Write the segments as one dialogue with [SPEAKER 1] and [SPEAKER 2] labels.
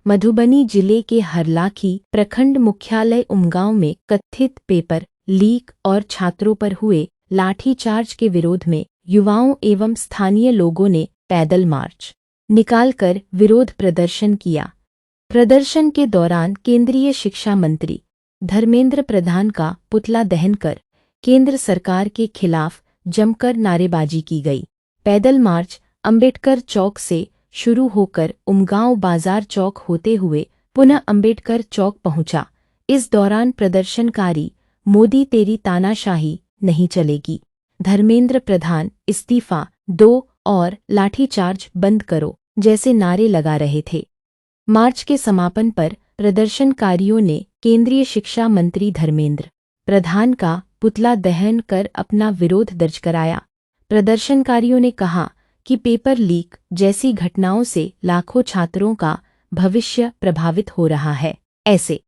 [SPEAKER 1] मधुबनी जिले के हरलाखी प्रखंड मुख्यालय उमगांव में कथित पेपर लीक और छात्रों पर हुए लाठीचार्ज के विरोध में युवाओं एवं स्थानीय लोगों ने पैदल मार्च निकालकर विरोध प्रदर्शन किया। प्रदर्शन के दौरान केंद्रीय शिक्षा मंत्री धर्मेंद्र प्रधान का पुतला दहन कर केंद्र सरकार के खिलाफ जमकर नारेबाजी की गई। पैदल मार्च अंबेडकर चौक से शुरू होकर उमगांव बाजार चौक होते हुए पुनः अंबेडकर चौक पहुंचा। इस दौरान प्रदर्शनकारी मोदी तेरी तानाशाही नहीं चलेगी, धर्मेंद्र प्रधान इस्तीफा दो और लाठीचार्ज बंद करो जैसे नारे लगा रहे थे। मार्च के समापन पर प्रदर्शनकारियों ने केंद्रीय शिक्षा मंत्री धर्मेंद्र प्रधान का पुतला दहन कर अपना विरोध दर्ज कराया। प्रदर्शनकारियों ने कहा कि पेपर लीक जैसी घटनाओं से लाखों छात्रों का भविष्य प्रभावित हो रहा है। ऐसे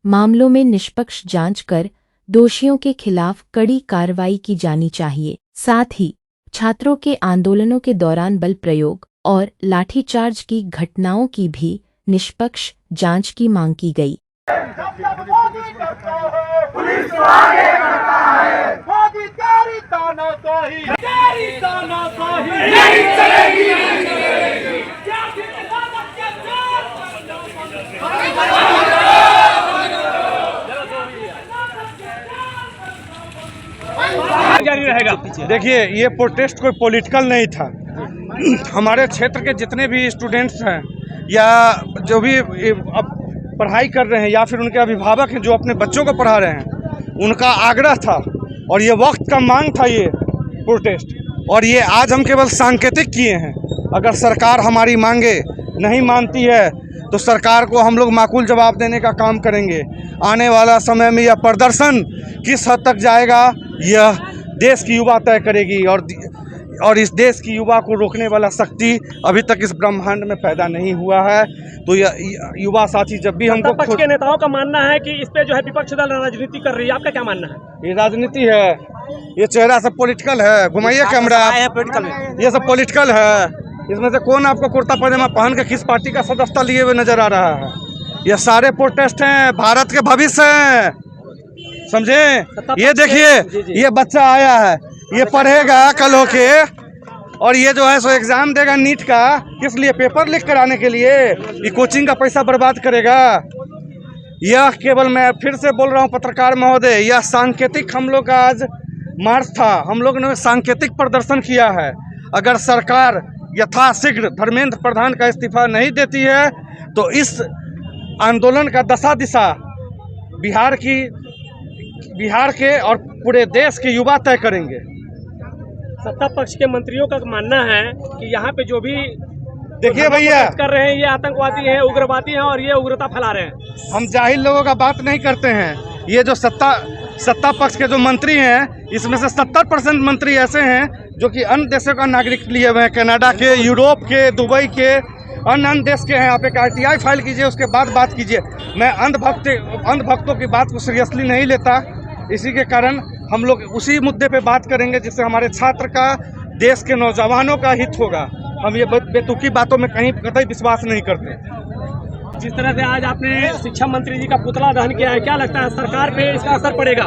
[SPEAKER 1] मामलों में निष्पक्ष जांच कर दोषियों के खिलाफ कड़ी कार्रवाई की जानी चाहिए। साथ ही छात्रों के आंदोलनों के दौरान बल प्रयोग और लाठीचार्ज की घटनाओं की भी निष्पक्ष जांच की मांग की गई।
[SPEAKER 2] पुलिस तो आगे बढ़ता है, मोदी तेरी तानाशाही नहीं चलेगी, नहीं चलेगी।
[SPEAKER 3] जारी रहेगा।
[SPEAKER 4] देखिए, ये प्रोटेस्ट कोई पॉलिटिकल नहीं था। हमारे क्षेत्र के जितने भी स्टूडेंट्स हैं या जो भी अब पढ़ाई कर रहे हैं या फिर उनके अभिभावक हैं जो अपने बच्चों को पढ़ा रहे हैं, उनका आग्रह था और ये वक्त का मांग था ये प्रोटेस्ट। और ये आज हम केवल सांकेतिक किए हैं। अगर सरकार हमारी मांगे नहीं मानती है तो सरकार को हम लोग माकूल जवाब देने का काम करेंगे। आने वाला समय में यह प्रदर्शन किस हद तक जाएगा यह देश की युवा तय करेगी और इस देश की युवा को रोकने वाला शक्ति अभी तक इस ब्रह्मांड में पैदा नहीं हुआ है। तो यह युवा साथी जब भी हमको
[SPEAKER 3] पक्ष के नेताओं का मानना है कि इस पे जो है विपक्ष दल राजनीति कर रही है, आपका क्या मानना है?
[SPEAKER 4] ये राजनीति है, ये चेहरा सब पॉलिटिकल है। घुमाइए कैमरा, ये सब पॉलिटिकल है। इसमें से कौन आपको कुर्ता पजामा पहन के किस पार्टी का सदस्यता लिए हुए नजर आ रहा है? ये सारे प्रोटेस्ट हैं, भारत के भविष्य हैं, समझे? ये देखिए, ये बच्चा आया है, ये पढ़ेगा कल होके और ये जो है सो एग्जाम देगा नीट का, किस लिए? पेपर लीक कराने के लिए। ये कोचिंग का पैसा बर्बाद करेगा। यह केवल, मैं फिर से बोल रहा हूँ पत्रकार महोदय, यह सांकेतिक हम लोग का आज मार्च था। हम लोग ने सांकेतिक प्रदर्शन किया है। अगर सरकार यथाशीघ्र धर्मेंद्र प्रधान का इस्तीफा नहीं देती है तो इस आंदोलन का दशा दिशा बिहार के और पूरे देश के युवा तय करेंगे।
[SPEAKER 3] सत्ता पक्ष के मंत्रियों का मानना है कि यहाँ पे जो भी
[SPEAKER 4] देखिए भैया
[SPEAKER 3] कर रहे हैं ये आतंकवादी हैं, उग्रवादी हैं और ये उग्रता फैला रहे हैं।
[SPEAKER 4] हम जाहिल लोगों का बात नहीं करते हैं। ये जो सत्ता पक्ष के जो मंत्री हैं, इसमें से 70% मंत्री ऐसे हैं जो कि अन्य देशों का नागरिक लिए हुए हैं, कनाडा के, यूरोप के, दुबई के, अन्य देश के हैं। आप एक RTI फाइल कीजिए, उसके बाद बात कीजिए। मैं अंधभक्तों की बात को सीरियसली नहीं लेता। इसी के कारण हम लोग उसी मुद्दे पे बात करेंगे जिससे हमारे छात्र का, देश के नौजवानों का हित होगा। हम ये बेतुकी बातों में कहीं कतई विश्वास नहीं करते।
[SPEAKER 3] जिस तरह से आज आपने शिक्षा मंत्री जी का पुतला दहन किया है, क्या लगता है सरकार पे इसका असर पड़ेगा?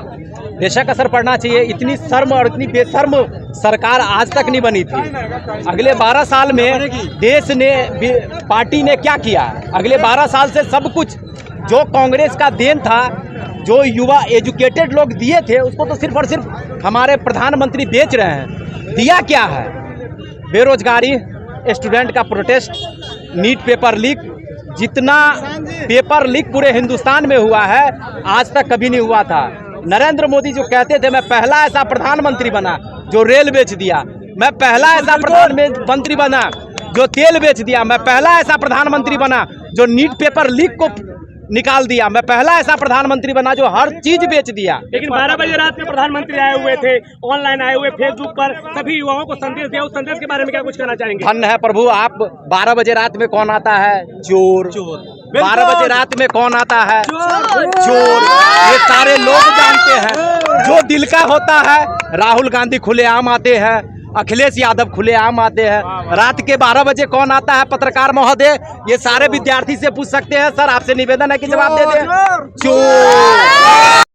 [SPEAKER 5] बेशक असर पड़ना चाहिए। इतनी शर्म और इतनी बेशर्म सरकार आज तक नहीं बनी थी। अगले 12 साल में देश ने, पार्टी ने क्या किया? अगले 12 साल से सब कुछ जो कांग्रेस का देन था, जो युवा एजुकेटेड लोग दिए थे, उसको तो सिर्फ और सिर्फ हमारे प्रधानमंत्री बेच रहे हैं। दिया क्या है? बेरोजगारी, स्टूडेंट का प्रोटेस्ट, नीट पेपर लीक। जितना पेपर लीक पूरे हिंदुस्तान में हुआ है आज तक कभी नहीं हुआ था। नरेंद्र मोदी जो कहते थे मैं पहला ऐसा प्रधानमंत्री बना जो रेल बेच दिया, मैं पहला ऐसा प्रधानमंत्री बना जो तेल बेच दिया, मैं पहला ऐसा प्रधानमंत्री बना जो नीट पेपर लीक को निकाल दिया, मैं पहला ऐसा प्रधानमंत्री बना जो हर चीज बेच दिया।
[SPEAKER 3] लेकिन 12 बजे रात में प्रधानमंत्री आए हुए थे, ऑनलाइन आए हुए, फेसबुक पर सभी युवाओं को संदेश दिया। उस संदेश के बारे में क्या कुछ कहना चाहेंगे?
[SPEAKER 5] धन्य है प्रभु आप। 12 बजे रात में कौन आता है? चोर। 12 बजे रात में कौन आता है? चोर। ये सारे लोग जानते हैं। जो दिल का होता है, राहुल गांधी खुलेआम आते हैं, अखिलेश यादव खुलेआम आते हैं। रात के 12 बजे कौन आता है पत्रकार महोदय, ये सारे विद्यार्थी से पूछ सकते हैं। सर आपसे निवेदन है कि जवाब दे दें। चोर